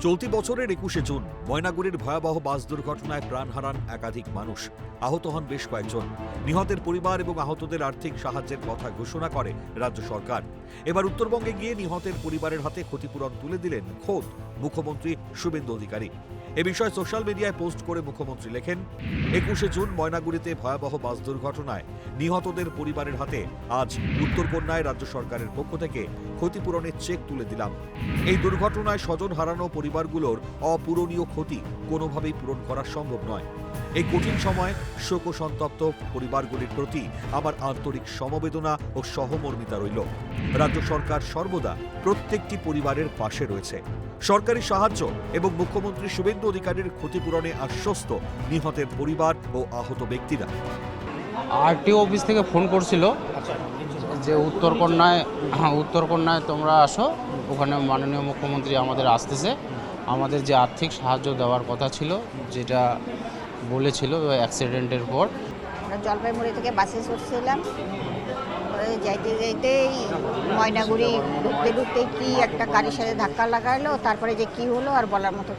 চলতি বছরের ২১শে জুন ময়নাগুড়ির ভয়াবহ বাস দুর্ঘটনায় প্রাণ হারান একাধিক মানুষ। আহত হন বেশ কয়েকজন। নিহতের পরিবার এবং আহতদের আর্থিক সাহায্যের কথা ঘোষণা করে রাজ্য সরকার। এবার উত্তরবঙ্গে গিয়ে নিহতের পরিবারের হাতে ক্ষতিপূরণ তুলে দিলেন খোদ মুখ্যমন্ত্রী শুভেন্দু অধিকারী। এ বিষয়ে সোশ্যাল মিডিয়ায় পোস্ট করে মুখ্যমন্ত্রী লেখেন, ২১শে জুন ময়নাগুড়িতে ভয়াবহ বাস দুর্ঘটনায় নিহতদের পরিবারের হাতে আজ উত্তরকন্যায় রাজ্য সরকারের পক্ষ থেকে ক্ষতিপূরণের চেক তুলে দিলাম। এই দুর্ঘটনায় স্বজন হারানো পরিবারগুলোর অপূরণীয় ক্ষতি কোনোভাবেই পূরণ করা সম্ভব নয়। এই কঠিন সময় শোকসন্তপ্ত পরিবারগুলির প্রতি আমার আন্তরিক সমবেদনা ও সহমর্মিতা রইল। রাজ্য সরকার সর্বদা প্রত্যেকটি পরিবারের পাশে রয়েছে। সরকারি সাহায্য এবং মুখ্যমন্ত্রী শুভেন্দু অধিকারীর ক্ষতিপূরণে আশ্বস্ত নিহতের পরিবার ও আহত ব্যক্তিরা। আরটিও অফিস থেকে ফোন করছিল যে উত্তরকন্যায় তোমরা আসো, ওখানে মাননীয় মুখ্যমন্ত্রী আমাদের আসতেছে, আমাদের যে আর্থিক সাহায্য দেওয়ার কথা ছিল যেটা বলেছিল অ্যাক্সিডেন্টের পর। আমরা জলপাইগুড়ি থেকে বাসে চড়ছিলাম, যাইতে যাইতেই ময়নাগুড়ি ঢুকতে কি একটা গাড়ির সাথে ধাক্কা লাগাইলো, তারপরে যে কি হলো আর বলার মতো।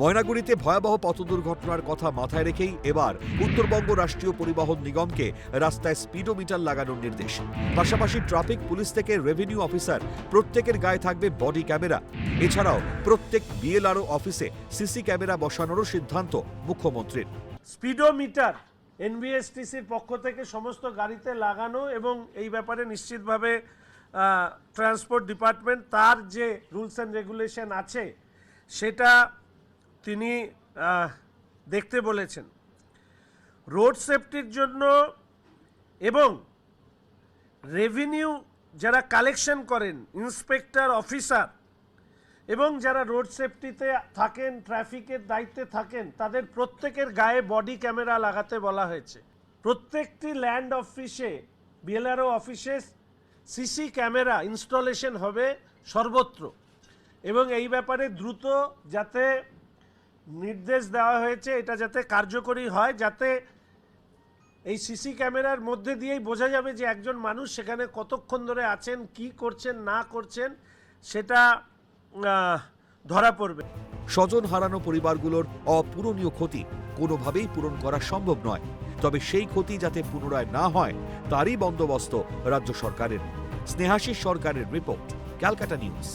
ময়নাগুড়িতে ভয়াবহ পথ দুর্ঘটনার কথা মাথায় রেখেই এবার উত্তরবঙ্গ রাষ্ট্রীয় পরিবহন নিগমকে রাস্তায় স্পিডোমিটার লাগানোর নির্দেশ। পাশাপাশি ট্রাফিক পুলিশ থেকে রেভিনিউ অফিসার প্রত্যেকের গায়ে থাকবে বডি ক্যামেরা। এছাড়াও প্রত্যেক বিএলআরও অফিসে সিসি ক্যামেরা বসানোরও সিদ্ধান্ত মুখ্যমন্ত্রীর। স্পিডোমিটার এনবিএসটিসির পক্ষ থেকে সমস্ত গাড়িতে লাগানো এবং এই ব্যাপারে নিশ্চিতভাবে ট্রান্সপোর্ট ডিপার্টমেন্ট তার যে রুলস অ্যান্ড রেগুলেশন আছে সেটা তিনি দেখতে বলেছেন। রোড সেফটির জন্য এবং রেভিনিউ যারা কালেকশন করেন, ইন্সপেক্টর অফিসার এবং যারা রোড সেফটিতে থাকেন, ট্রাফিকের দায়িত্বে থাকেন, তাদের প্রত্যেকের গায়ে বডি ক্যামেরা লাগাতে বলা হয়েছে। প্রত্যেকটি ল্যান্ড অফিসে, বিএলআরও অফিসে সিসি ক্যামেরা ইনস্টলেশন হবে সর্বত্র এবং এই ব্যাপারে দ্রুত যাতে নির্দেশ দেওয়া হয়েছে এটা যাতে কার্যকরী হয়, যাতে এই সিসি ক্যামেরার মধ্যে দিয়েই বোঝা যাবে যে একজন মানুষ সেখানে কতক্ষণ ধরে আছেন, কি করছেন না করছেন সেটা ধরা পড়বে। স্বজন হারানো পরিবারগুলোর অপূরণীয় ক্ষতি কোনোভাবেই পূরণ করা সম্ভব নয়, তবে সেই ক্ষতি যাতে পুনরায় না হয় তারই বন্দোবস্ত রাজ্য সরকারের। স্নেহাশিস সরকারের রিপোর্ট, ক্যালকাটা নিউজ।